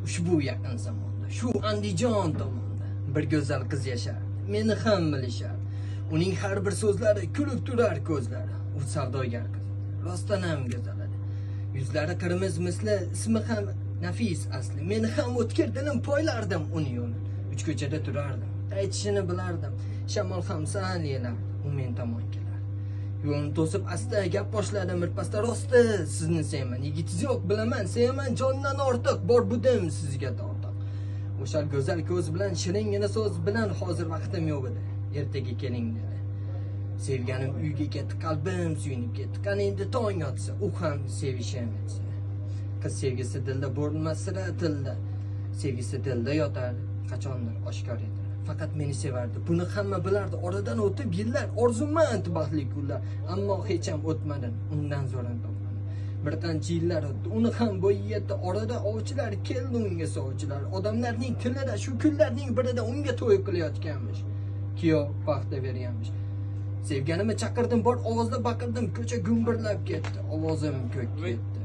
Ushbu yaqin zamonda shu Andijon tomonda bir go'zal qiz yashardi. Meni ham bilishardi. Uning har bir so'zlari kulib turar ko'zlari. U savdogar qiz. Rostdan ham go'zal edi. Yuzlari qirmiz misli, ismi ham Nafis asli. Men ham o'tkir dilim poylardim uni yo'lini. Uch ko'chada turardim. Aytishini bilardim. Shamol ham sal yelardi. U men tomon kelardi. Yo'lni to'sib asta gap boshladim. Birpasda rosti sizni sevman. Yigitingiz yo'q bilaman, sevaman jondan ortiq. Bor budim sizga tortiq. O'sha go'zal ko'z bilan, shiringina so'z bilan hozir vaqtim yo'q edi. Ertaga keling dedi. Sevganim uyga ketdi, qalbim suyunib ketdi. Qani endi tong otsa, u ham sevishametsa. Qiz sevgisi dilda bo'lmas sira tilda. Sevgisi dilda yotar, qachondir oshkor edi. Faqat meni sevardi. Buni hamma bilardi. Oradan o'tib yillar, orzumand baxtli kunlar, ammo hech ham o'tmadim. Undan zo'rini topmadim. Bir qancha yillar o'tdi. Uni ham bo'yi yetdi. Orada ovchilar keldi unga sovchilar. Odamlarning tilida shu kunlarning birida unga to'y qilayotganmish. Kuyov paxta berganmish. Sevganimni chaqirdim, bor ovozda baqirdim, ko'cha gumburlab ketdi. Ovozim ko'kka yetdi.